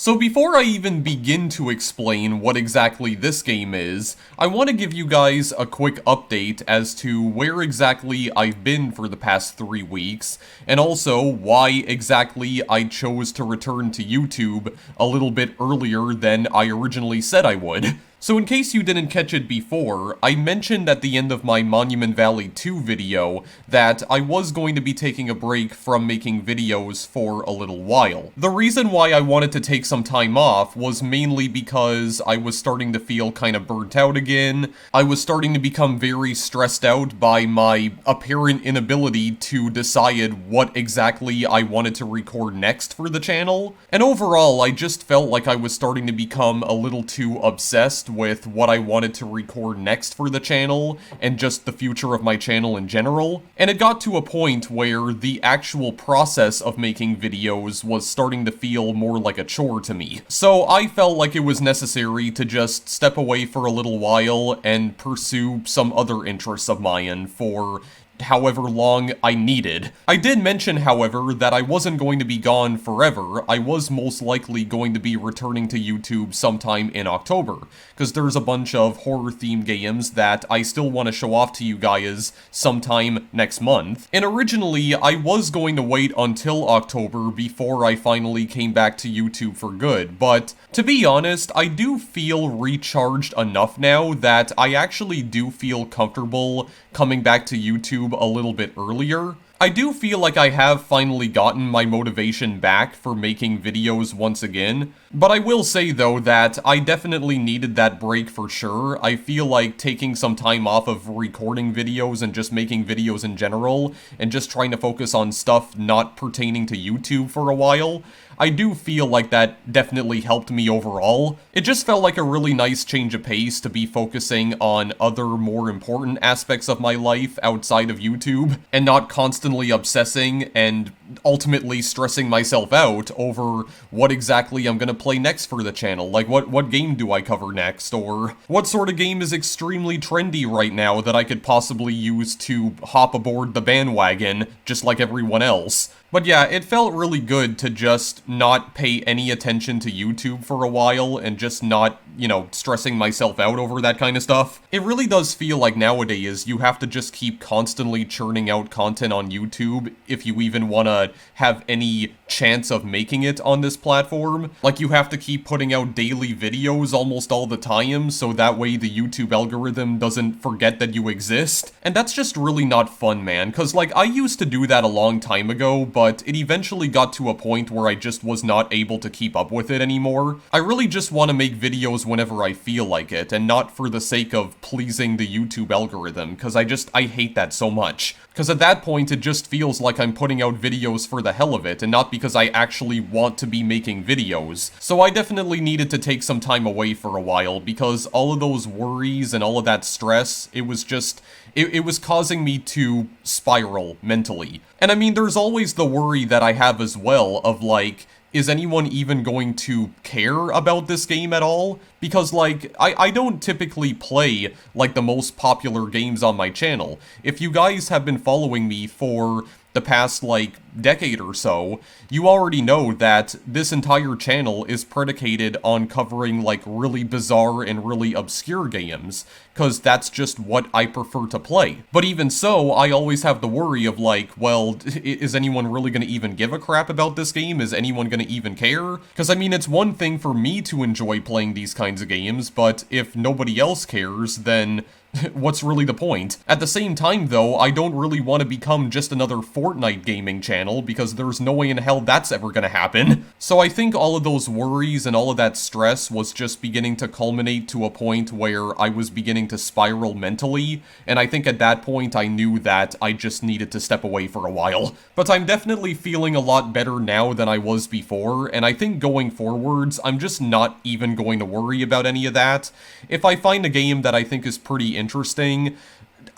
So before I even begin to explain what exactly this game is, I want to give you guys a quick update as to where exactly I've been for the past 3 weeks, and also why exactly I chose to return to YouTube a little bit earlier than I originally said I would. So in case you didn't catch it before, I mentioned at the end of my Monument Valley 2 video that I was going to be taking a break from making videos for a little while. The reason why I wanted to take some time off was mainly because I was starting to feel kind of burnt out again. I was starting to become very stressed out by my apparent inability to decide what exactly I wanted to record next for the channel. And overall, I just felt like I was starting to become a little too obsessed with what I wanted to record next for the channel, and just the future of my channel in general. And it got to a point where the actual process of making videos was starting to feel more like a chore to me. So I felt like it was necessary to just step away for a little while and pursue some other interests of mine for however long I needed. I did mention, however, that I wasn't going to be gone forever. I was most likely going to be returning to YouTube sometime in October, because there's a bunch of horror-themed games that I still want to show off to you guys sometime next month. And originally, I was going to wait until October before I finally came back to YouTube for good, but to be honest, I do feel recharged enough now that I actually do feel comfortable coming back to YouTube a little bit earlier. I do feel like I have finally gotten my motivation back for making videos once again, but I will say though that I definitely needed that break for sure. I feel like taking some time off of recording videos and just making videos in general, and just trying to focus on stuff not pertaining to YouTube for a while, I do feel like that definitely helped me overall. It just felt like a really nice change of pace to be focusing on other more important aspects of my life outside of YouTube, and not constantly obsessing and ultimately stressing myself out over what exactly I'm gonna play next for the channel. Like, what game do I cover next, or what sort of game is extremely trendy right now that I could possibly use to hop aboard the bandwagon just like everyone else. But yeah, it felt really good to just not pay any attention to YouTube for a while and just not, stressing myself out over that kind of stuff. It really does feel like nowadays you have to just keep constantly churning out content on YouTube if you even want to have any chance of making it on this platform. Like, you have to keep putting out daily videos almost all the time, so that way the YouTube algorithm doesn't forget that you exist. And that's just really not fun, man, because like, I used to do that a long time ago, but it eventually got to a point where I just was not able to keep up with it anymore. I really just want to make videos whenever I feel like it, and not for the sake of pleasing the YouTube algorithm, because I hate that so much. Because at that point, it just feels like I'm putting out videos for the hell of it, and not because I actually want to be making videos. So I definitely needed to take some time away for a while, because all of those worries and all of that stress, it was just, it was causing me to spiral mentally. And I mean, there's always the worry that I have as well of like, is anyone even going to care about this game at all? Because, like, I don't typically play, like, the most popular games on my channel. If you guys have been following me for the past, like, decade or so, you already know that this entire channel is predicated on covering, like, really bizarre and really obscure games, because that's just what I prefer to play. But even so, I always have the worry of, like, well, is anyone really gonna even give a crap about this game? Is anyone gonna even care? Because, I mean, it's one thing for me to enjoy playing these kinds of games, but if nobody else cares, then what's really the point? At the same time, though, I don't really want to become just another Fortnite gaming channel, because there's no way in hell that's ever gonna happen. So I think all of those worries and all of that stress was just beginning to culminate to a point where I was beginning to spiral mentally, and I think at that point I knew that I just needed to step away for a while. But I'm definitely feeling a lot better now than I was before, and I think going forwards, I'm just not even going to worry about any of that. If I find a game that I think is pretty interesting,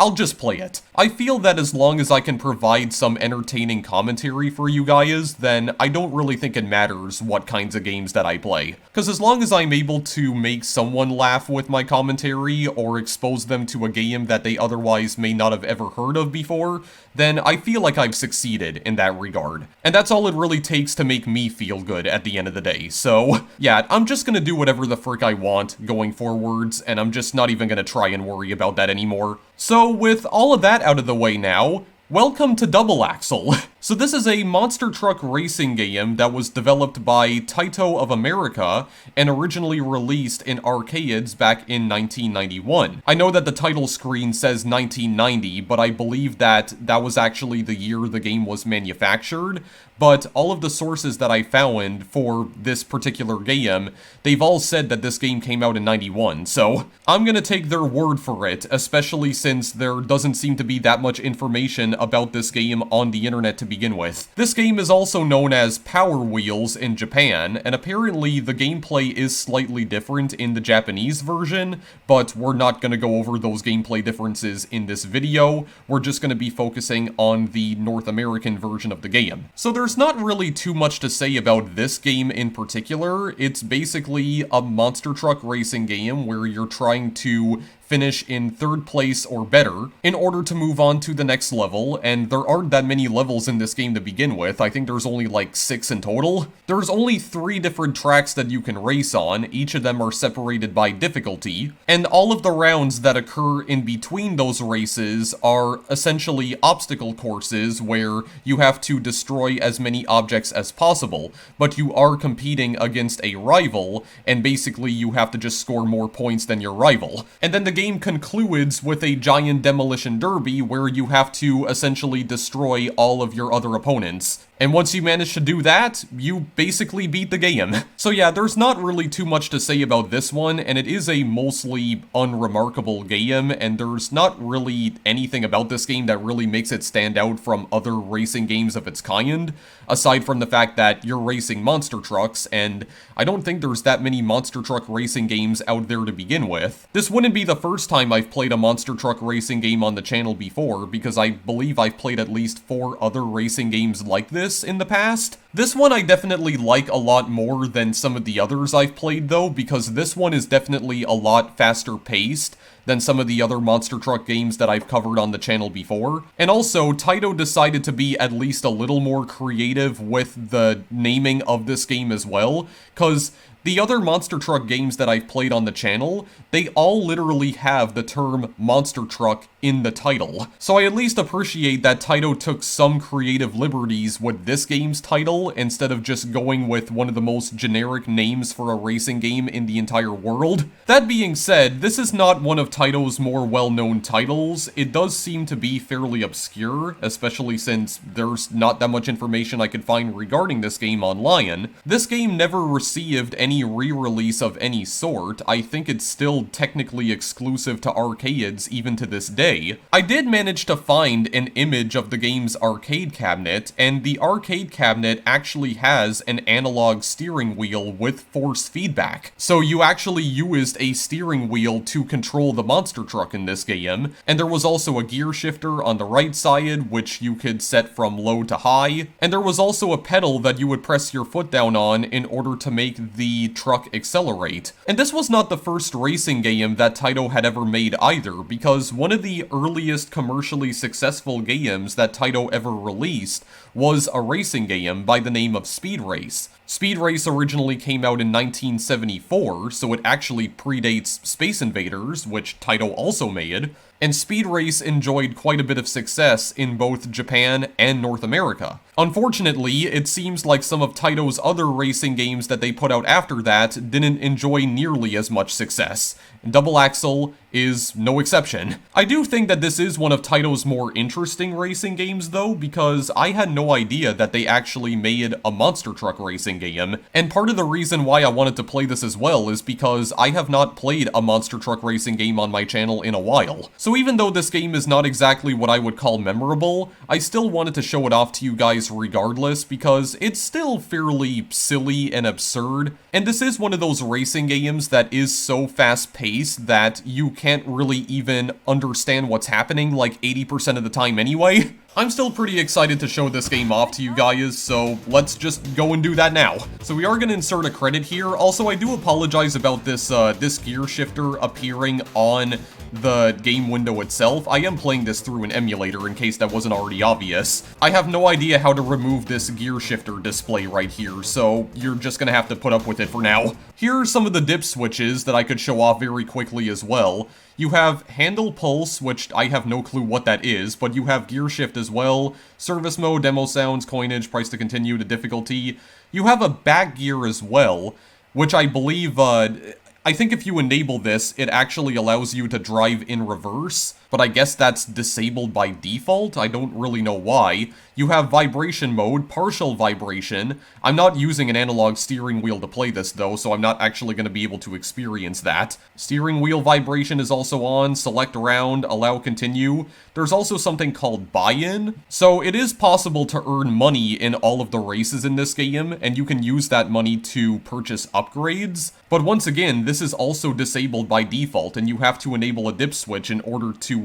I'll just play it. I feel that as long as I can provide some entertaining commentary for you guys, then I don't really think it matters what kinds of games that I play. Because as long as I'm able to make someone laugh with my commentary, or expose them to a game that they otherwise may not have ever heard of before, then I feel like I've succeeded in that regard. And that's all it really takes to make me feel good at the end of the day. So, yeah, I'm just gonna do whatever the frick I want going forwards, and I'm just not even gonna try and worry about that anymore. So, with all of that out of the way now, welcome to Double Axle. So this is a monster truck racing game that was developed by Taito of America and originally released in arcades back in 1991. I know that the title screen says 1990, but I believe that that was actually the year the game was manufactured. But all of the sources that I found for this particular game, they've all said that this game came out in 91, so I'm gonna take their word for it, especially since there doesn't seem to be that much information about this game on the internet to begin with. This game is also known as Power Wheels in Japan, and apparently the gameplay is slightly different in the Japanese version, but we're not gonna go over those gameplay differences in this video. We're just gonna be focusing on the North American version of the game. So there's not really too much to say about this game in particular. It's basically a monster truck racing game where you're trying to finish in third place or better in order to move on to the next level, and there aren't that many levels in this game to begin with. I think there's only like 6 in total. There's only 3 different tracks that you can race on, each of them are separated by difficulty, and all of the rounds that occur in between those races are essentially obstacle courses where you have to destroy as many objects as possible, but you are competing against a rival, and basically you have to just score more points than your rival. And then the game concludes with a giant demolition derby where you have to essentially destroy all of your other opponents. And once you manage to do that, you basically beat the game. So yeah, there's not really too much to say about this one, and it is a mostly unremarkable game, and there's not really anything about this game that really makes it stand out from other racing games of its kind, aside from the fact that you're racing monster trucks, and I don't think there's that many monster truck racing games out there to begin with. This wouldn't be the first time I've played a monster truck racing game on the channel before, because I believe I've played at least 4 other racing games like this in the past. This one I definitely like a lot more than some of the others I've played though, because this one is definitely a lot faster paced than some of the other monster truck games that I've covered on the channel before. And also, Taito decided to be at least a little more creative with the naming of this game as well, because the other monster truck games that I've played on the channel, they all literally have the term monster truck in the title. So I at least appreciate that Taito took some creative liberties with this game's title instead of just going with one of the most generic names for a racing game in the entire world. That being said, this is not one of Taito's more well-known titles. It does seem to be fairly obscure, especially since there's not that much information I could find regarding this game online. This game never received any re-release of any sort. I think it's still technically exclusive to arcades even to this day. I did manage to find an image of the game's arcade cabinet, and the arcade cabinet actually has an analog steering wheel with force feedback. So you actually used a steering wheel to control the monster truck in this game, and there was also a gear shifter on the right side, which you could set from low to high, and there was also a pedal that you would press your foot down on in order to make the truck accelerate. And this was not the first racing game that Taito had ever made either, because one of the earliest commercially successful games that Taito ever released was a racing game by the name of Speed Race. Speed Race originally came out in 1974, so it actually predates Space Invaders, which Taito also made, and Speed Race enjoyed quite a bit of success in both Japan and North America. Unfortunately, it seems like some of Taito's other racing games that they put out after that didn't enjoy nearly as much success, and Double Axle is no exception. I do think that this is one of Taito's more interesting racing games though, because I had no idea that they actually made a monster truck racing game, and part of the reason why I wanted to play this as well is because I have not played a monster truck racing game on my channel in a while. So even though this game is not exactly what I would call memorable, I still wanted to show it off to you guys regardless, because it's still fairly silly and absurd, and this is one of those racing games that is so fast-paced that you can't really even understand what's happening like 80% of the time anyway. I'm still pretty excited to show this game off to you guys, so let's just go and do that now. So we are going to insert a credit here. Also, I do apologize about this this gear shifter appearing on the game window itself. I am playing this through an emulator in case that wasn't already obvious. I have no idea how to remove this gear shifter display right here, so you're just gonna have to put up with it for now. Here are some of the dip switches that I could show off very quickly as well. You have handle pulse, which I have no clue what that is, but you have gear shift as well, service mode, demo sounds, coinage, price to continue, to difficulty. You have a back gear as well, which I believe, I think if you enable this, it actually allows you to drive in reverse, but I guess that's disabled by default. I don't really know why. You have vibration mode, partial vibration. I'm not using an analog steering wheel to play this though, so I'm not actually going to be able to experience that. Steering wheel vibration is also on, select round, allow continue. There's also something called buy-in. So it is possible to earn money in all of the races in this game, and you can use that money to purchase upgrades. But once again, this is also disabled by default, and you have to enable a dip switch in order to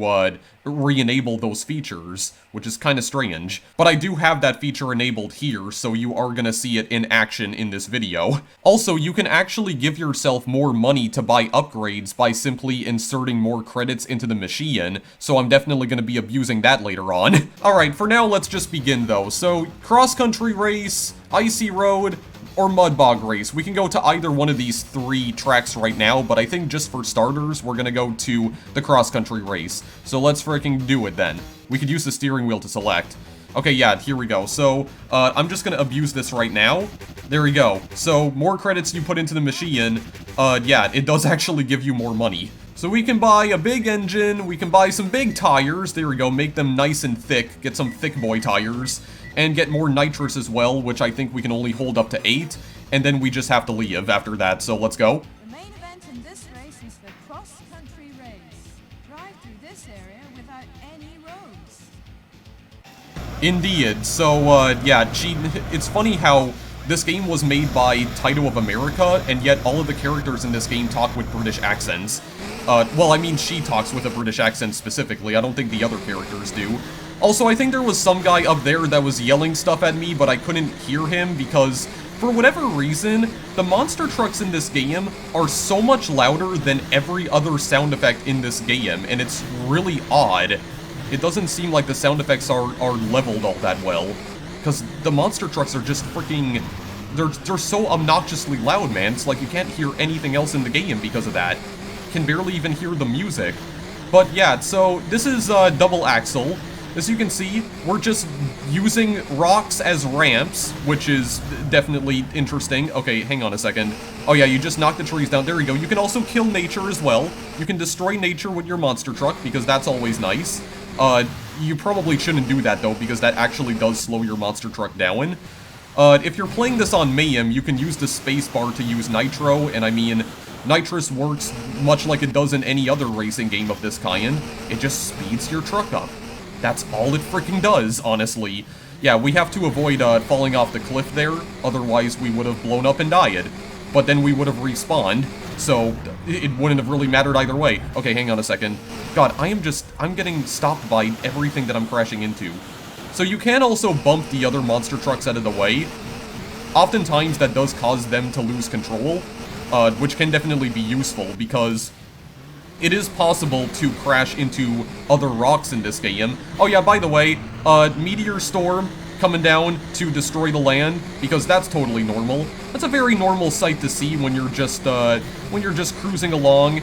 re-enable those features, which is kind of strange. But I do have that feature enabled here, so you are going to see it in action in this video. Also, you can actually give yourself more money to buy upgrades by simply inserting more credits into the machine, so I'm definitely going to be abusing that later on. Alright, for now, let's just begin though. So, cross-country race, icy road, or mud bog race. We can go to either one of these three tracks right now, but I think just for starters, we're gonna go to the cross-country race. So let's freaking do it then. We could use the steering wheel to select. Okay, yeah, here we go. So, I'm just gonna abuse this right now. There we go. So, more credits you put into the machine, yeah, it does actually give you more money. So we can buy a big engine, we can buy some big tires, there we go, make them nice and thick, get some thick boy tires, and get more nitrous as well, which I think we can only hold up to 8, and then we just have to leave after that, so let's go. The main event in this race is the cross-country race. Drive through this area without any roads. Indeed, so, yeah, it's funny how this game was made by Taito of America, and yet all of the characters in this game talk with British accents. Well, I mean, she talks with a British accent specifically, I don't think the other characters do. Also, I think there was some guy up there that was yelling stuff at me, but I couldn't hear him because, for whatever reason, the monster trucks in this game are so much louder than every other sound effect in this game, and it's really odd. It doesn't seem like the sound effects are leveled all that well, because the monster trucks are just freaking... They're so obnoxiously loud, man. It's like you can't hear anything else in the game because of that. Can barely even hear the music. But yeah, so this is double axle. As you can see, we're just using rocks as ramps, which is definitely interesting. Okay, hang on a second. Oh yeah, you just knock the trees down. There we go. You can also kill nature as well. You can destroy nature with your monster truck, because that's always nice. You probably shouldn't do that, though, because that actually does slow your monster truck down. If you're playing this on Mayhem, you can use the spacebar to use nitro, and I mean, nitrous works much like it does in any other racing game of this kind. It just speeds your truck up. That's all it freaking does, honestly. Yeah, we have to avoid falling off the cliff there, otherwise we would have blown up and died. But then we would have respawned, so it wouldn't have really mattered either way. Okay, hang on a second. God, I'm getting stopped by everything that I'm crashing into. So you can also bump the other monster trucks out of the way. Oftentimes that does cause them to lose control, which can definitely be useful, because it is possible to crash into other rocks in this game. Oh yeah, by the way, meteor storm coming down to destroy the land, because that's totally normal. That's a very normal sight to see when you're just cruising along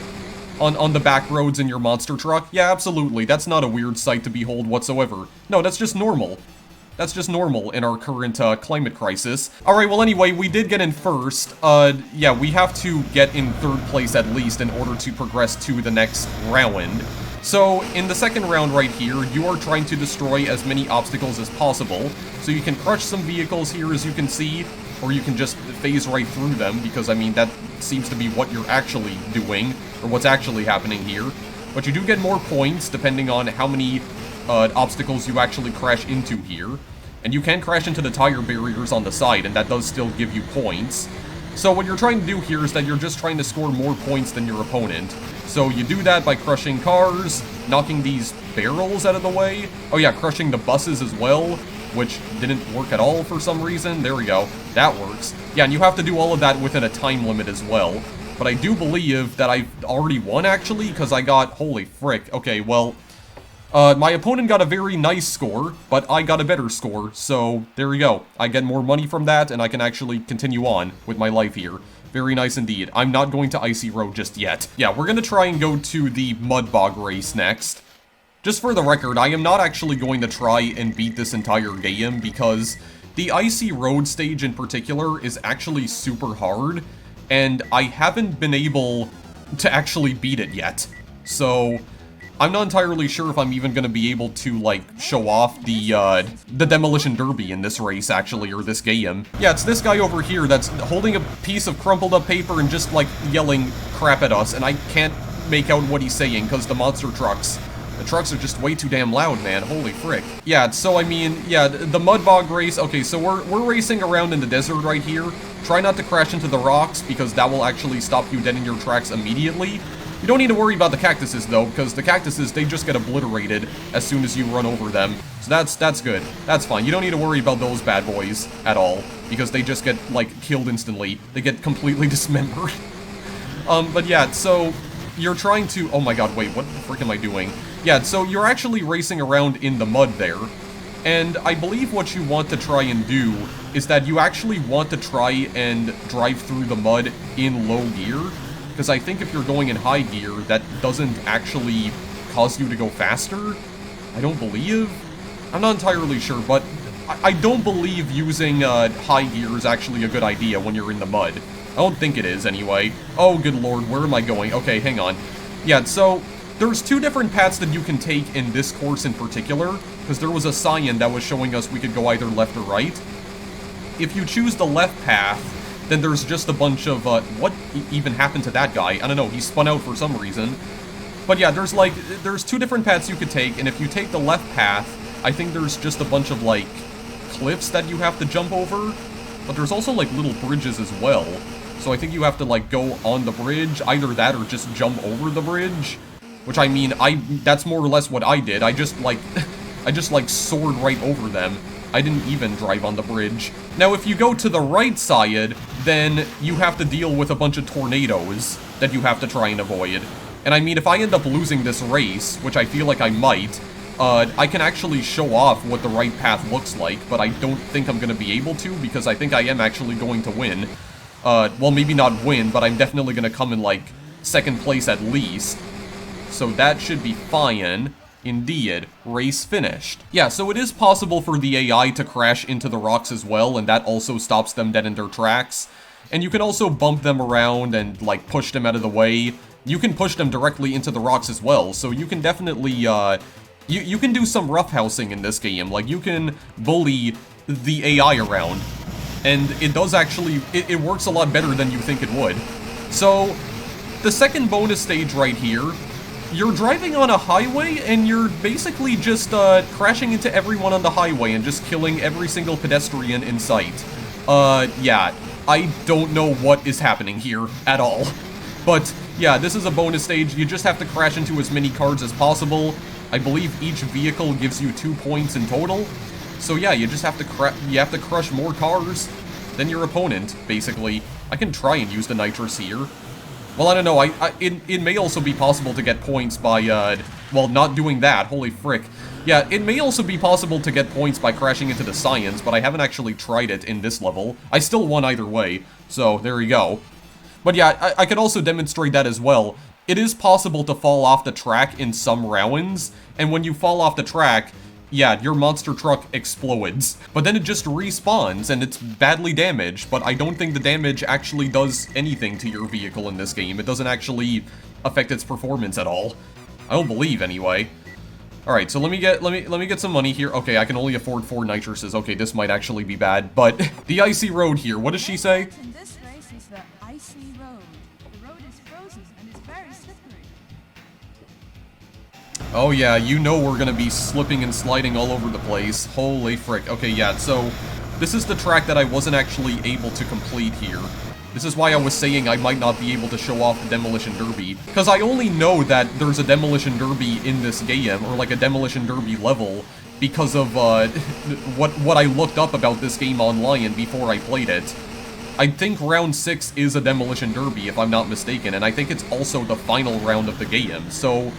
on the back roads in your monster truck. Yeah, absolutely. That's not a weird sight to behold whatsoever. No, that's just normal. That's just normal in our current climate crisis. Alright, well anyway, we did get in first. Yeah, we have to get in third place at least in order to progress to the next round. So, in the second round right here, you are trying to destroy as many obstacles as possible. So you can crush some vehicles here, as you can see, or you can just phase right through them, because, I mean, that seems to be what you're actually doing, or what's actually happening here. But you do get more points, depending on how many obstacles you actually crash into here. And you can crash into the tire barriers on the side, and that does still give you points. So what you're trying to do here is that you're just trying to score more points than your opponent. So you do that by crushing cars, knocking these barrels out of the way. Oh yeah, crushing the buses as well, which didn't work at all for some reason. There we go. That works. Yeah, and you have to do all of that within a time limit as well. But I do believe that I've already won, actually, because I got... Holy frick. Okay, well... my opponent got a very nice score, but I got a better score, so there we go. I get more money from that, and I can actually continue on with my life here. Very nice indeed. I'm not going to Icy Road just yet. Yeah, we're gonna try and go to the Mud Bog race next. Just for the record, I am not actually going to try and beat this entire game, because the Icy Road stage in particular is actually super hard, and I haven't been able to actually beat it yet. So... I'm not entirely sure if I'm even going to be able to, like, show off the Demolition Derby in this race, actually, or this game. Yeah, it's this guy over here that's holding a piece of crumpled up paper and just, like, yelling crap at us, and I can't make out what he's saying, because the monster trucks. The trucks are just way too damn loud, man. Holy frick. Yeah, so, I mean, yeah, the Mud Bog race, okay, so we're racing around in the desert right here. Try not to crash into the rocks, because that will actually stop you dead in your tracks immediately. You don't need to worry about the cactuses, though, because the cactuses, they just get obliterated as soon as you run over them. So that's good. That's fine. You don't need to worry about those bad boys at all, because they just get, like, killed instantly. They get completely dismembered. But yeah, so you're trying to... Oh my god, wait, what the frick am I doing? Yeah, so you're actually racing around in the mud there. And I believe what you want to try and do is that you actually want to try and drive through the mud in low gear. Because I think if you're going in high gear, that doesn't actually cause you to go faster. I don't believe. I'm not entirely sure, but I don't believe using high gear is actually a good idea when you're in the mud. I don't think it is, anyway. Oh, good lord, where am I going? Okay, hang on. Yeah, so there's two different paths that you can take in this course in particular, because there was a sign that was showing us we could go either left or right. If you choose the left path, then there's just a bunch of, what even happened to that guy? I don't know, he spun out for some reason. But yeah, there's two different paths you could take, and if you take the left path, I think there's just a bunch of, like, cliffs that you have to jump over. But there's also, like, little bridges as well. So I think you have to, like, go on the bridge, either that or just jump over the bridge. Which, I mean, that's more or less what I did. I just, like, soared right over them. I didn't even drive on the bridge. Now, if you go to the right side, then you have to deal with a bunch of tornadoes that you have to try and avoid. And I mean, if I end up losing this race, which I feel like I might, I can actually show off what the right path looks like, but I don't think I'm going to be able to, because I think I am actually going to win. Well, maybe not win, but I'm definitely going to come in, like, second place at least. So that should be fine. Indeed, race finished. Yeah, so it is possible for the AI to crash into the rocks as well, and that also stops them dead in their tracks. And you can also bump them around and, like, push them out of the way. You can push them directly into the rocks as well, so you can definitely, you can do some roughhousing in this game. Like, you can bully the AI around. And it does actually, it works a lot better than you think it would. So, the second bonus stage right here, you're driving on a highway, and you're basically just, crashing into everyone on the highway and just killing every single pedestrian in sight. Yeah, I don't know what is happening here at all. But, yeah, this is a bonus stage. You just have to crash into as many cars as possible. I believe each vehicle gives you 2 points in total. So, yeah, you just have to crush more cars than your opponent, basically. I can try and use the nitrous here. Well, I don't know, it may also be possible to get points by, well, not doing that, holy frick. Yeah, it may also be possible to get points by crashing into the science, but I haven't actually tried it in this level. I still won either way, so there you go. But yeah, I could also demonstrate that as well. It is possible to fall off the track in some rounds, and when you fall off the track, yeah, your monster truck explodes. But then it just respawns, and it's badly damaged, but I don't think the damage actually does anything to your vehicle in this game. It doesn't actually affect its performance at all. I don't believe, anyway. Alright, so let me get some money here. Okay, I can only afford 4 nitruses. Okay, this might actually be bad, but the icy road here, what does she say? In this race is the icy road. The road is frozen and is very slippery. Oh yeah, you know we're gonna be slipping and sliding all over the place. Holy frick. Okay, yeah, so this is the track that I wasn't actually able to complete here. This is why I was saying I might not be able to show off the Demolition Derby, because I only know that there's a Demolition Derby in this game, or like a Demolition Derby level, because of what I looked up about this game online before I played it. I think round 6 is a Demolition Derby, if I'm not mistaken, and I think it's also the final round of the game, so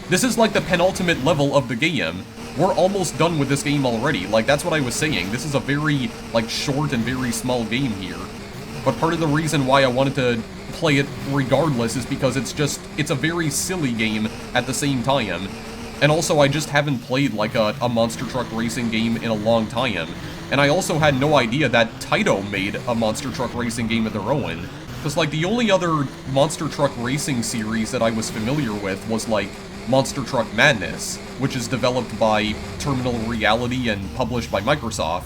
this is like the penultimate level of the game. We're almost done with this game already, like that's what I was saying. This is a very, like, short and very small game here. But part of the reason why I wanted to play it regardless is because it's a very silly game at the same time. And also, I just haven't played, like, a monster truck racing game in a long time. And I also had no idea that Taito made a monster truck racing game of their own. Because, like, the only other monster truck racing series that I was familiar with was, like, Monster Truck Madness, which is developed by Terminal Reality and published by Microsoft.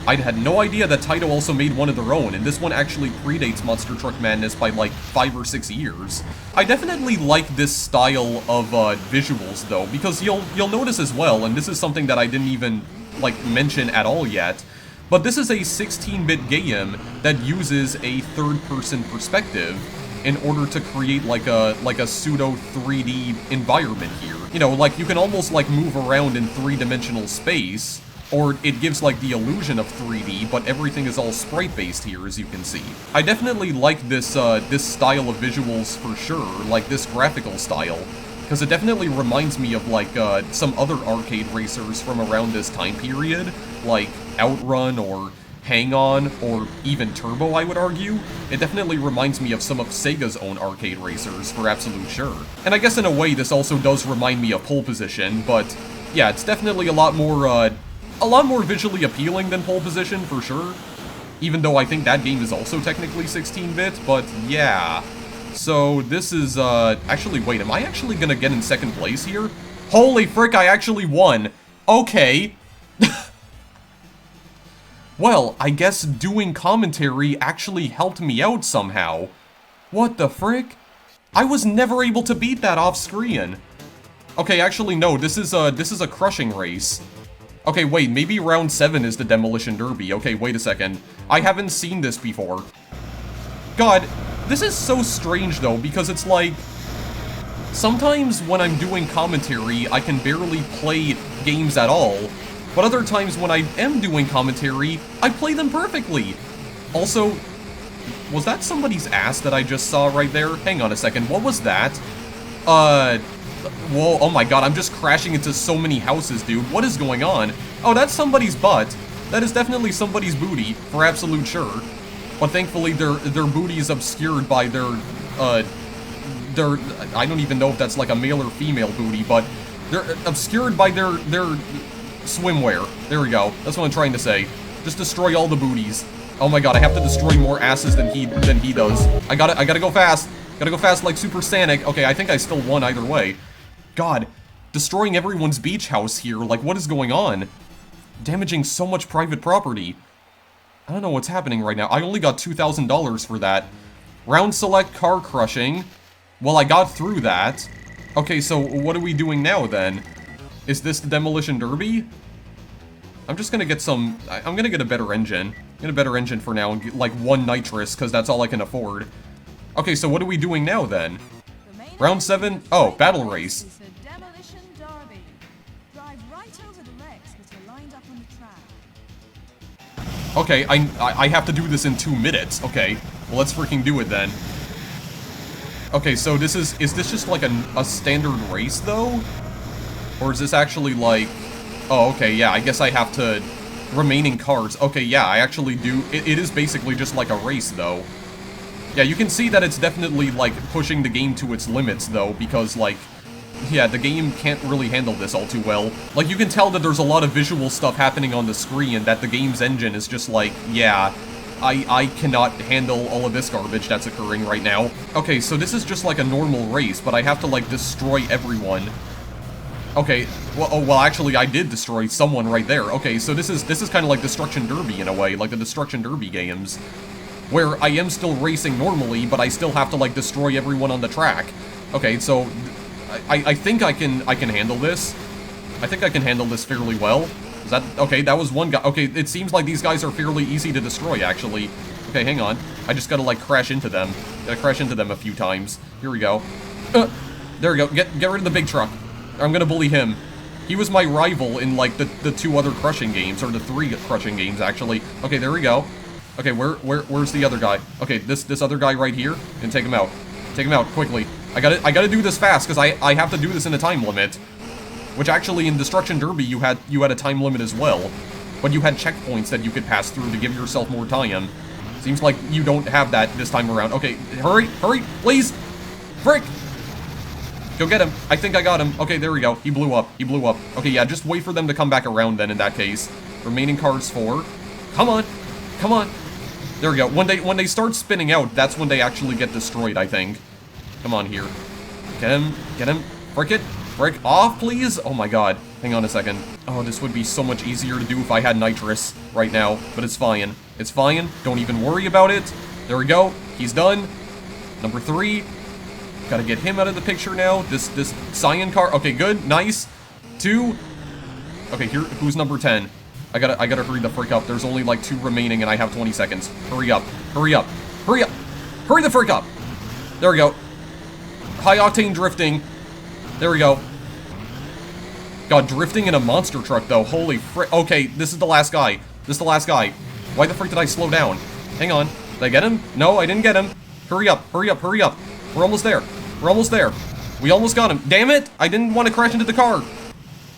I'd had no idea that Taito also made one of their own, and this one actually predates Monster Truck Madness by like 5 or 6 years. I definitely like this style of visuals though, because you'll notice as well, and this is something that I didn't even like mention at all yet, but this is a 16-bit game that uses a third-person perspective in order to create like a pseudo 3D environment here. You know, like you can almost like move around in 3-dimensional space, or it gives like the illusion of 3D, but everything is all sprite-based here, as you can see. I definitely like this this style of visuals for sure, like this graphical style, because it definitely reminds me of like some other arcade racers from around this time period, like Outrun or Hang On, or even Turbo, I would argue. It definitely reminds me of some of Sega's own arcade racers, for absolute sure. And I guess in a way this also does remind me of Pole Position, but yeah, it's definitely a lot more visually appealing than Pole Position, for sure. Even though I think that game is also technically 16-bit, but yeah. So this is, actually, wait, am I actually gonna get in second place here? Holy frick, I actually won! Okay. Well, I guess doing commentary actually helped me out somehow. What the frick? I was never able to beat that off screen. Okay, actually no, this is a crushing race. Okay, wait, maybe round 7 is the Demolition Derby. Okay, wait a second. I haven't seen this before. God, this is so strange though, because it's like, sometimes when I'm doing commentary, I can barely play games at all, but other times when I am doing commentary, I play them perfectly. Also, was that somebody's ass that I just saw right there? Hang on a second, what was that? Whoa, oh my god, I'm just crashing into so many houses, dude. What is going on? Oh, that's somebody's butt. That is definitely somebody's booty, for absolute sure. But thankfully, their booty is obscured by their, I don't even know if that's like a male or female booty, but they're obscured by their swimwear. There we go. That's what I'm trying to say. Just destroy all the booties. Oh my god, I have to destroy more asses than he does. I gotta go fast. Gotta go fast like Super Sonic. Okay, I think I still won either way. God, destroying everyone's beach house here, like what is going on? Damaging so much private property. I don't know what's happening right now. I only got $2,000 for that. Round select car crushing. Well, I got through that. Okay, so what are we doing now then? Is this the Demolition Derby? I'm just gonna get some... I'm gonna get a better engine. Get a better engine for now and get like 1 nitrous, because that's all I can afford. Okay, so what are we doing now then? Round 7? Oh, battle race. This is the Demolition Derby. Drive right over the wrecks that are lined up on the track. Okay, I have to do this in 2 minutes. Okay, well let's freaking do it then. Okay, so this is this just like a standard race though? Or is this actually like... Oh, okay, yeah, I guess I have to... Remaining cars. Okay, yeah, I actually do. It is basically just like a race though. Yeah, you can see that it's definitely, like, pushing the game to its limits, though, because, like, yeah, the game can't really handle this all too well. Like, you can tell that there's a lot of visual stuff happening on the screen, and that the game's engine is just like, yeah, I cannot handle all of this garbage that's occurring right now. Okay, so this is just like a normal race, but I have to, like, destroy everyone. Okay, well, oh, well, actually, I did destroy someone right there. Okay, so this is kind of like Destruction Derby, in a way, like the Destruction Derby games, where I am still racing normally, but I still have to, like, destroy everyone on the track. Okay, so I think I can handle this. I think I can handle this fairly well. Is that... Okay, that was one guy. Okay, it seems like these guys are fairly easy to destroy, actually. Okay, hang on. I just gotta, like, crash into them. Gotta crash into them a few times. Here we go. There we go. Get rid of the big truck. I'm gonna bully him. He was my rival in, like, the 2 other crushing games, or the 3 crushing games, actually. Okay, there we go. Okay, where's the other guy? Okay, this other guy right here, and take him out. Take him out, quickly. I gotta do this fast, because I have to do this in a time limit. Which actually, in Destruction Derby, you had a time limit as well. But you had checkpoints that you could pass through to give yourself more time. Seems like you don't have that this time around. Okay, hurry, please! Frick! Go get him. I think I got him. Okay, there we go. He blew up. Okay, yeah, just wait for them to come back around then in that case. Remaining cars 4. Come on. There we go. When they start spinning out, that's when they actually get destroyed, I think. Come on here. Get him. Frick it. Frick off, please. Oh my god. Hang on a second. Oh, this would be so much easier to do if I had nitrous right now, but it's fine. It's fine. Don't even worry about it. There we go. He's done. Number 3. Gotta get him out of the picture now. This cyan car. Okay, good. Nice. 2. Okay, here. Who's number 10? I gotta hurry the frick up. There's only like 2 remaining and I have 20 seconds. Hurry up. Hurry the frick up. There we go. High octane drifting. There we go. God, drifting in a monster truck, though. Holy frick. Okay, this is the last guy. Why the frick did I slow down? Hang on. Did I get him? No, I didn't get him. Hurry up. We're almost there. We almost got him. Damn it! I didn't want to crash into the car.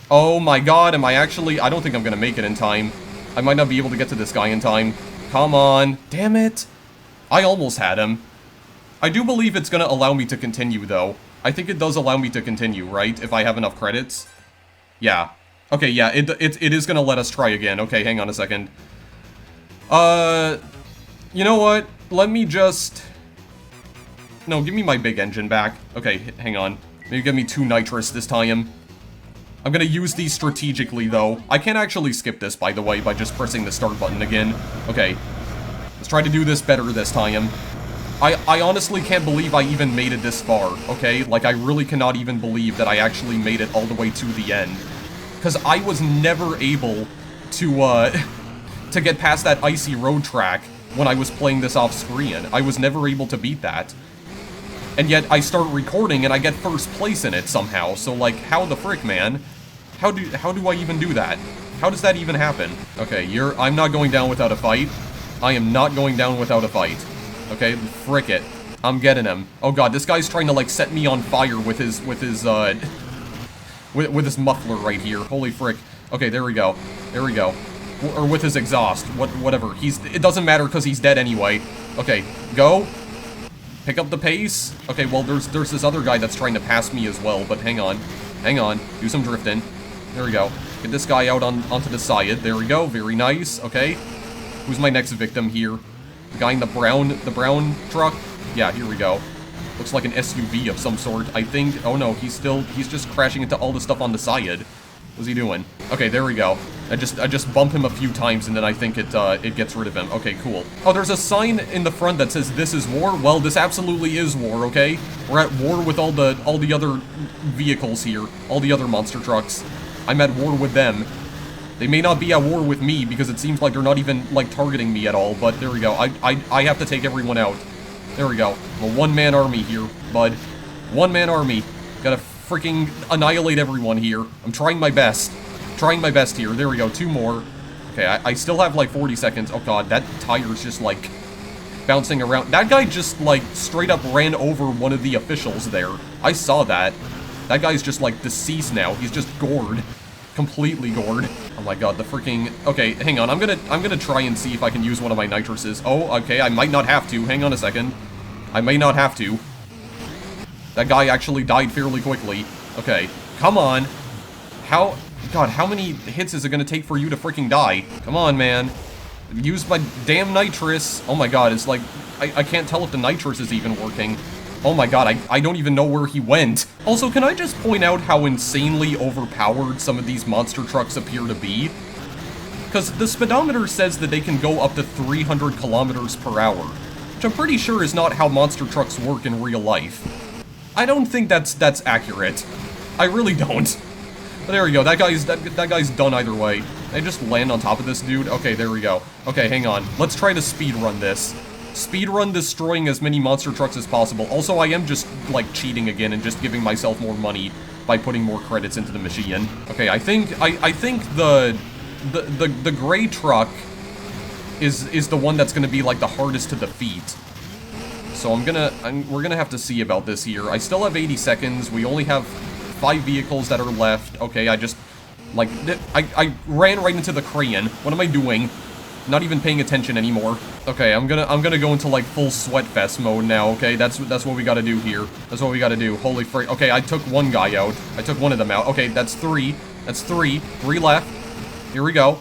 Oh my god, am I actually... I don't think I'm gonna make it in time. I might not be able to get to this guy in time. Come on. Damn it. I almost had him. I do believe it's gonna allow me to continue, though. I think it does allow me to continue, right? If I have enough credits. Yeah. Okay, yeah, it is gonna let us try again. Okay, hang on a second. You know what? Let me just... No, give me my big engine back. Okay, hang on. Maybe give me 2 nitrous this time. I'm gonna use these strategically, though. I can't actually skip this, by the way, by just pressing the start button again. Okay. Let's try to do this better this time. I honestly can't believe I even made it this far, okay? Like, I really cannot even believe that I actually made it all the way to the end. Because I was never able to get past that icy road track when I was playing this off screen. I was never able to beat that. And yet, I start recording and I get first place in it somehow, so like, how the frick, man? How do I even do that? How does that even happen? Okay, I'm not going down without a fight. I am not going down without a fight. Okay, frick it. I'm getting him. Oh god, this guy's trying to, like, set me on fire with his muffler right here. Holy frick. Okay, there we go. Or with his exhaust. Whatever. It doesn't matter because he's dead anyway. Okay, go. Pick up the pace. Okay, well, there's this other guy that's trying to pass me as well, but hang on. Do some drifting. There we go. Get this guy out onto the side. There we go. Very nice. Okay. Who's my next victim here? The guy in the brown truck? Yeah, here we go. Looks like an SUV of some sort, I think. Oh no, he's just crashing into all the stuff on the side. What's he doing? Okay, there we go. I just bump him a few times and then I think it gets rid of him. Okay, cool. Oh, there's a sign in the front that says this is war. Well, this absolutely is war, okay? We're at war with all the other vehicles here, all the other monster trucks. I'm at war with them. They may not be at war with me because it seems like they're not even, like, targeting me at all, but there we go. I have to take everyone out. There we go. I'm a one-man army here, bud. One-man army. Gotta freaking annihilate everyone here. I'm trying my best. Here. There we go. 2 more. Okay, I still have, like, 40 seconds. Oh, God, that tire's just, like, bouncing around. That guy just, like, straight up ran over one of the officials there. I saw that. That guy's just, like, deceased now. He's just gored. Completely gored. Oh my god, the freaking... Okay, hang on. I'm gonna try and see if I can use one of my nitruses. Oh, okay, I might not have to. Hang on a second. I may not have to. That guy actually died fairly quickly. Okay, come on. God, how many hits is it gonna take for you to freaking die? Come on, man. Use my damn nitrous. Oh my god, it's like... I can't tell if the nitrous is even working. Oh my god, I don't even know where he went. Also, can I just point out how insanely overpowered some of these monster trucks appear to be? Because the speedometer says that they can go up to 300 kilometers per hour, which I'm pretty sure is not how monster trucks work in real life. I don't think that's accurate. I really don't. But there we go, that guy's done either way. I just land on top of this dude? Okay, there we go. Okay, hang on. Let's try to speed run this. speedrun destroying as many monster trucks as possible. Also, I am just, like, cheating again and just giving myself more money by putting more credits into the machine. Okay, I think the gray truck is the one that's gonna be, like, the hardest to defeat. So we're gonna have to see about this here. I still have 80 seconds. We only have 5 vehicles that are left. Okay, I just, like, I ran right into the crane. What am I doing? Not even paying attention anymore. Okay, I'm gonna go into, like, full sweat fest mode now, okay? That's what we gotta do here. That's what we gotta do. Holy frick. Okay, I took one guy out. I took one of them out. Okay, that's 3. That's 3. 3 left. Here we go.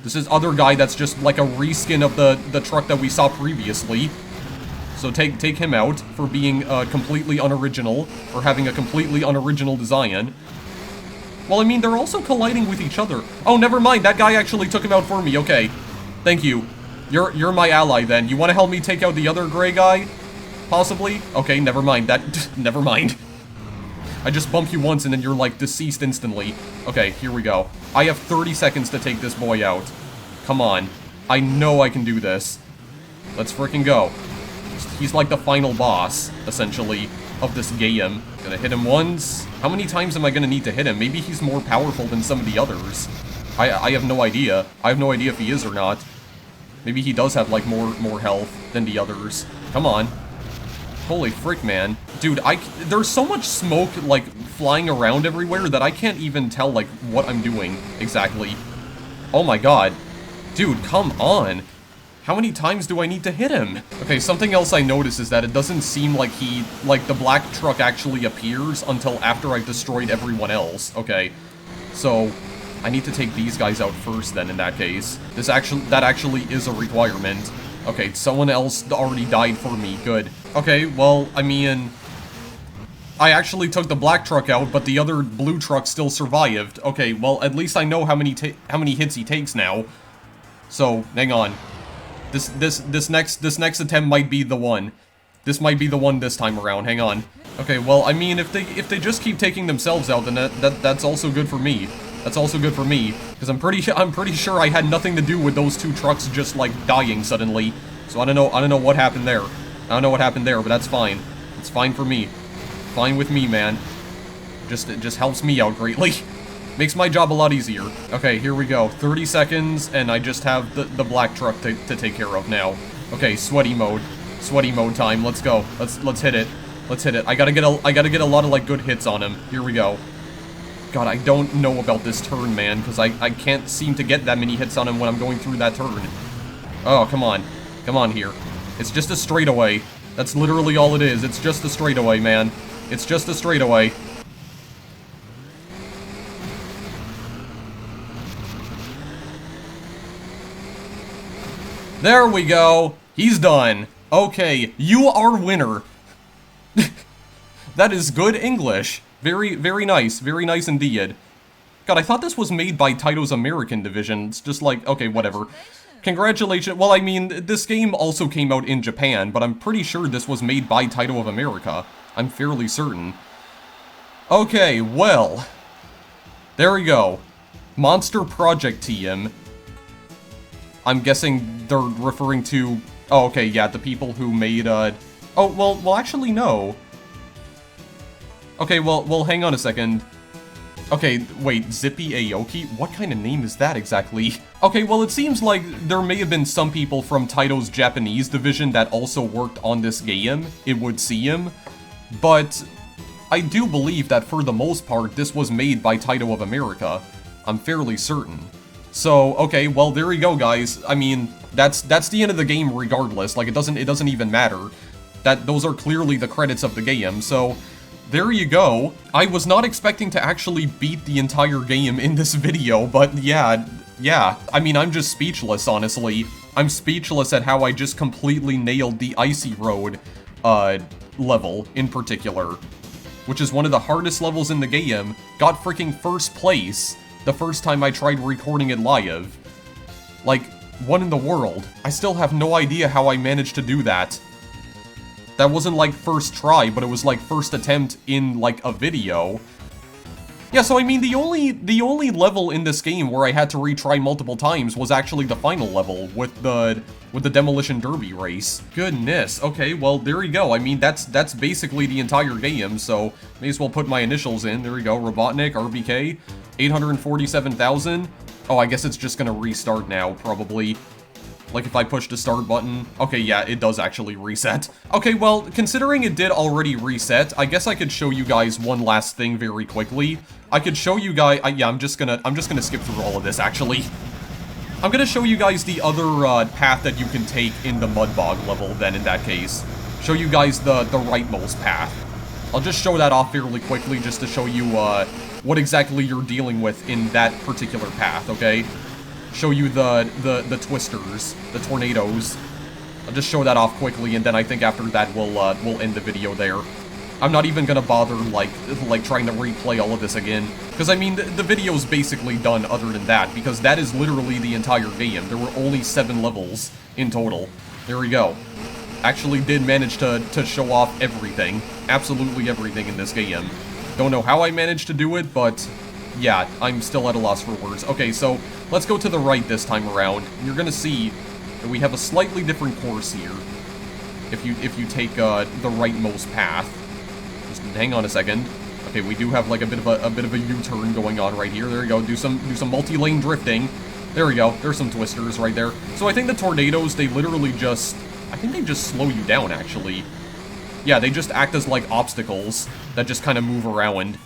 This is other guy that's just, like, a reskin of the truck that we saw previously. So take him out for being completely unoriginal, or having a completely unoriginal design. Well, I mean, they're also colliding with each other. Oh, never mind, that guy actually took him out for me, okay. Thank you. You're my ally then. You want to help me take out the other gray guy? Possibly? Okay, never mind, never mind. I just bumped you once and then you're, like, deceased instantly. Okay, here we go. I have 30 seconds to take this boy out. Come on. I know I can do this. Let's frickin' go. He's like the final boss, essentially, of this game. Gonna hit him once. How many times am I gonna need to hit him? Maybe he's more powerful than some of the others. I have no idea. I have no idea if he is or not. Maybe he does have, like, more health than the others. Come on. Holy frick, man. Dude, there's so much smoke, like, flying around everywhere that I can't even tell, like, what I'm doing exactly. Oh my god. Dude, come on. How many times do I need to hit him? Okay, something else I noticed is that it doesn't seem like the black truck actually appears until after I've destroyed everyone else. Okay, so I need to take these guys out first then in that case. That actually is a requirement. Okay, someone else already died for me, good. Okay, well, I mean, I actually took the black truck out, but the other blue truck still survived. Okay, well, at least I know how many hits he takes now. So, hang on. This next attempt might be the one. This might be the one this time around. Hang on. Okay, well, I mean, if they just keep taking themselves out, then that's also good for me. That's also good for me, because I'm pretty sure I had nothing to do with those 2 trucks just, like, dying suddenly. So I don't know what happened there. I don't know what happened there, but that's fine. It's fine for me. Fine with me, man. It just helps me out greatly. Makes my job a lot easier. Okay, here we go. 30 seconds, and I just have the black truck to take care of now. Okay, sweaty mode. Sweaty mode time. Let's go. Let's hit it. Let's hit it. I gotta get a lot of, like, good hits on him. Here we go. God, I don't know about this turn, man, because I can't seem to get that many hits on him when I'm going through that turn. Oh, come on. Come on here. It's just a straightaway. That's literally all it is. It's just a straightaway, man. It's just a straightaway. There we go. He's done. Okay, you are winner. That is good English. Very, very nice. Very nice indeed. God, I thought this was made by Taito's American division. It's just like, okay, whatever. Congratulations. Well, I mean, this game also came out in Japan, but I'm pretty sure this was made by Taito of America. I'm fairly certain. Okay, well. There we go. Monster Project Team. I'm guessing they're referring to... Oh, okay, yeah, the people who made, Oh, well, actually, no. Okay, well, hang on a second. Okay, wait, Zippy Aoki? What kind of name is that exactly? Okay, well, it seems like there may have been some people from Taito's Japanese division that also worked on this game, it would seem. But I do believe that for the most part, this was made by Taito of America. I'm fairly certain. So, okay, well, there you go, guys. I mean, that's the end of the game regardless. Like, it doesn't even matter. Those are clearly the credits of the game, so there you go. I was not expecting to actually beat the entire game in this video, but yeah. I mean, I'm just speechless, honestly. I'm speechless at how I just completely nailed the Icy Road, level in particular, which is one of the hardest levels in the game. Got freaking first place the first time I tried recording it live. Like, what in the world? I still have no idea how I managed to do that. That wasn't like first try, but it was like first attempt in like a video. Yeah, so I mean, the only level in this game where I had to retry multiple times was actually the final level with the Demolition Derby race. Goodness. Okay, well, there you go. I mean, that's basically the entire game, so may as well put my initials in. There we go. Robotnik, RBK, 847,000. Oh, I guess it's just gonna restart now, probably. Like if I push the start button. Okay, yeah, it does actually reset. Okay, well, considering it did already reset, I guess I could show you guys one last thing very quickly. I could show you guys, yeah, I'm just gonna skip through all of this, actually. I'm gonna show you guys the other path that you can take in the Mudbog level, then, in that case. Show you guys the rightmost path. I'll just show that off fairly quickly, just to show you, what exactly you're dealing with in that particular path, okay? Show you the twisters, the tornadoes. I'll just show that off quickly, and then I think after that we'll end the video there. I'm not even gonna bother like trying to replay all of this again, because I mean the video's basically done other than that, because that is literally the entire game. There were only 7 levels in total. There we go. Actually did manage to show off everything, absolutely everything in this game. Don't know how I managed to do it, but yeah, I'm still at a loss for words. Okay, so let's go to the right this time around. You're gonna see that we have a slightly different course here. If you take the rightmost path. Just hang on a second. Okay, we do have like a bit of a U-turn going on right here. There we go. Do some multi-lane drifting. There we go. There's some twisters right there. So I think the tornadoes, they literally just, I think they just slow you down actually. Yeah, they just act as like obstacles that just kind of move around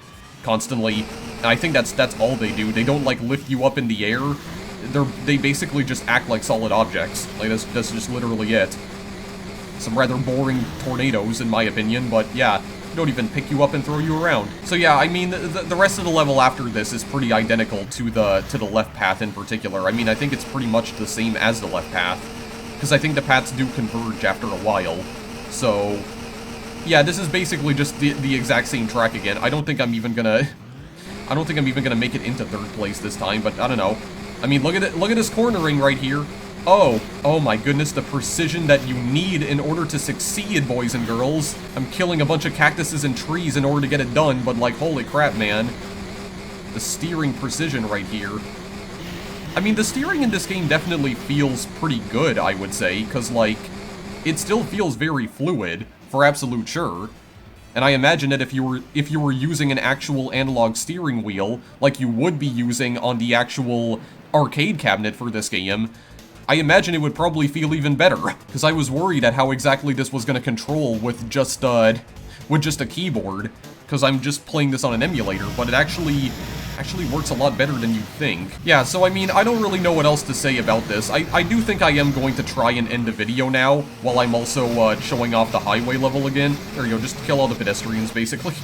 constantly. And I think that's all they do. They don't like lift you up in the air. They basically just act like solid objects. Like that's just literally it. Some rather boring tornadoes in my opinion, but yeah, don't even pick you up and throw you around. So yeah, I mean the rest of the level after this is pretty identical to the left path in particular. I mean, I think it's pretty much the same as the left path, because I think the paths do converge after a while. So yeah, this is basically just the exact same track again. I don't think I'm even gonna make it into 3rd place this time, but I don't know. I mean, look at it. Look at this cornering right here. Oh my goodness, the precision that you need in order to succeed, boys and girls. I'm killing a bunch of cactuses and trees in order to get it done, but like, holy crap, man. The steering precision right here. I mean, the steering in this game definitely feels pretty good, I would say, because like, it still feels very fluid, for absolute sure. And I imagine that if you were using an actual analog steering wheel, like you would be using on the actual arcade cabinet for this game, I imagine it would probably feel even better, because I was worried at how exactly this was going to control with just a keyboard, because I'm just playing this on an emulator, but it actually works a lot better than you'd think. Yeah, so I mean, I don't really know what else to say about this. I do think I am going to try and end the video now, while I'm also showing off the highway level again. There you go, just kill all the pedestrians, basically.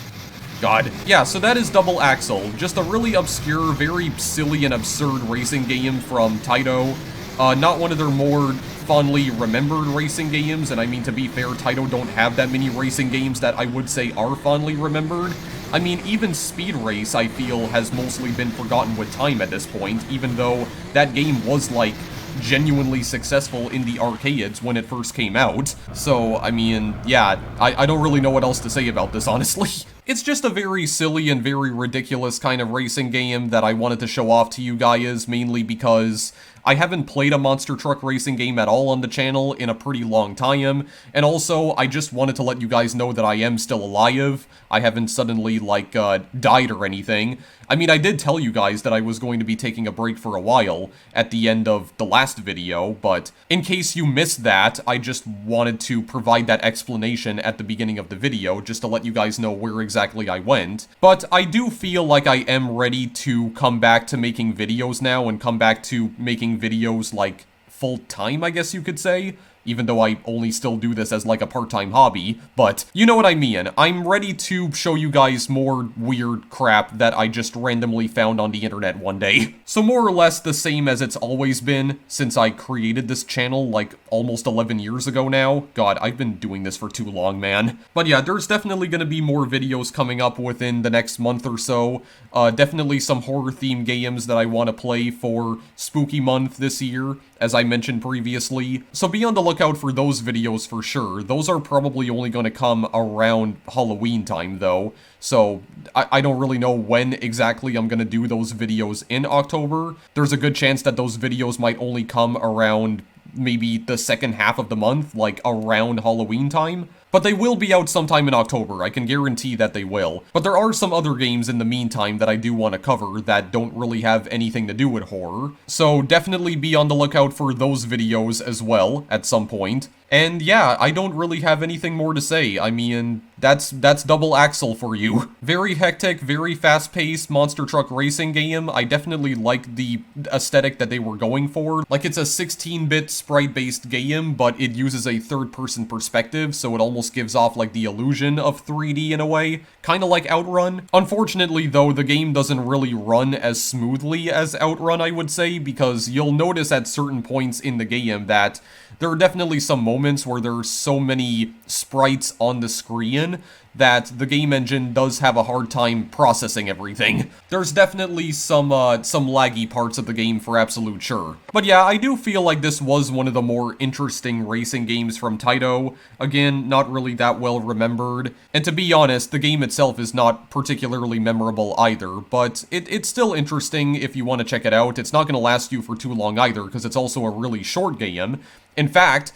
God. Yeah, so that is Double Axle. Just a really obscure, very silly and absurd racing game from Taito. Not one of their more fondly remembered racing games, and I mean, to be fair, Taito don't have that many racing games that I would say are fondly remembered. I mean, even Speed Race, I feel, has mostly been forgotten with time at this point, even though that game was, like, genuinely successful in the arcades when it first came out. So, I mean, yeah, I don't really know what else to say about this, honestly. It's just a very silly and very ridiculous kind of racing game that I wanted to show off to you guys, mainly because I haven't played a monster truck racing game at all on the channel in a pretty long time, and also I just wanted to let you guys know that I am still alive. I haven't suddenly, like, died or anything. I mean, I did tell you guys that I was going to be taking a break for a while at the end of the last video, but in case you missed that, I just wanted to provide that explanation at the beginning of the video, just to let you guys know where exactly I went. But I do feel like I am ready to come back to making videos now, and come back to making videos, like, full-time, I guess you could say. Even though I only still do this as like a part-time hobby, but you know what I mean. I'm ready to show you guys more weird crap that I just randomly found on the internet one day. So more or less the same as it's always been since I created this channel like almost 11 years ago now. God, I've been doing this for too long, man. But yeah, there's definitely gonna be more videos coming up within the next month or so. Definitely some horror-themed games that I want to play for Spooky Month this year, as I mentioned previously. So be on the lookout for those videos for sure. Those are probably only going to come around Halloween time though. So I don't really know when exactly I'm going to do those videos in October. There's a good chance that those videos might only come around maybe the second half of the month, like around Halloween time. But they will be out sometime in October, I can guarantee that they will. But there are some other games in the meantime that I do want to cover that don't really have anything to do with horror. So definitely be on the lookout for those videos as well at some point. And yeah, I don't really have anything more to say. I mean, that's Double Axle for you. Very hectic, very fast-paced monster truck racing game. I definitely like the aesthetic that they were going for. Like, it's a 16-bit sprite-based game, but it uses a third-person perspective, so it almost gives off like the illusion of 3D in a way. Kinda like Outrun. Unfortunately, though, the game doesn't really run as smoothly as Outrun, I would say, because you'll notice at certain points in the game that there are definitely some moments where there's so many sprites on the screen that the game engine does have a hard time processing everything. There's definitely some laggy parts of the game for absolute sure. But yeah, I do feel like this was one of the more interesting racing games from Taito. Again, not really that well remembered. And to be honest, the game itself is not particularly memorable either, but it's still interesting if you want to check it out. It's not going to last you for too long either, because it's also a really short game. In fact,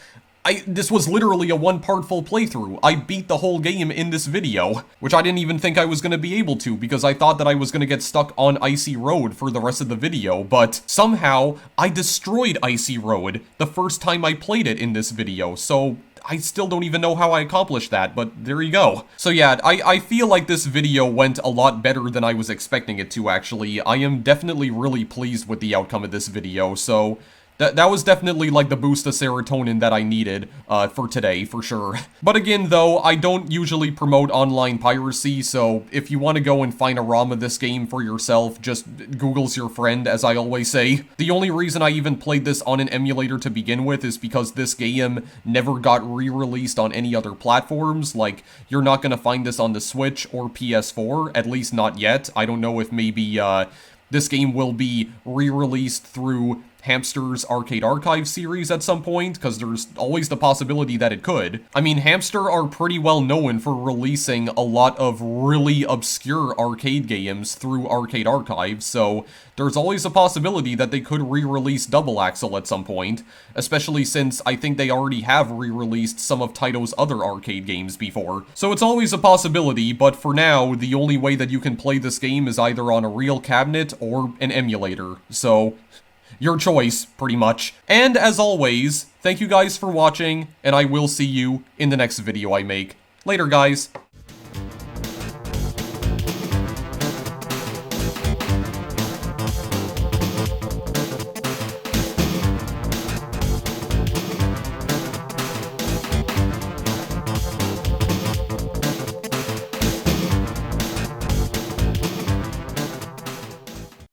this was literally a one-part full playthrough. I beat the whole game in this video, which I didn't even think I was going to be able to, because I thought that I was going to get stuck on Icy Road for the rest of the video, but somehow I destroyed Icy Road the first time I played it in this video, so I still don't even know how I accomplished that, but there you go. So yeah, I feel like this video went a lot better than I was expecting it to, actually. I am definitely really pleased with the outcome of this video, so that was definitely like the boost of serotonin that I needed for today, for sure. But again, though, I don't usually promote online piracy, so if you want to go and find a ROM of this game for yourself, just Google's your friend, as I always say. The only reason I even played this on an emulator to begin with is because this game never got re-released on any other platforms. Like, you're not going to find this on the Switch or PS4, at least not yet. I don't know if maybe this game will be re-released through Hamster's Arcade Archive series at some point, because there's always the possibility that it could. I mean, Hamster are pretty well known for releasing a lot of really obscure arcade games through Arcade Archive, so there's always a possibility that they could re-release Double Axle at some point, especially since I think they already have re-released some of Taito's other arcade games before. So it's always a possibility, but for now, the only way that you can play this game is either on a real cabinet or an emulator, so your choice, pretty much. And as always, thank you guys for watching, and I will see you in the next video I make. Later, guys.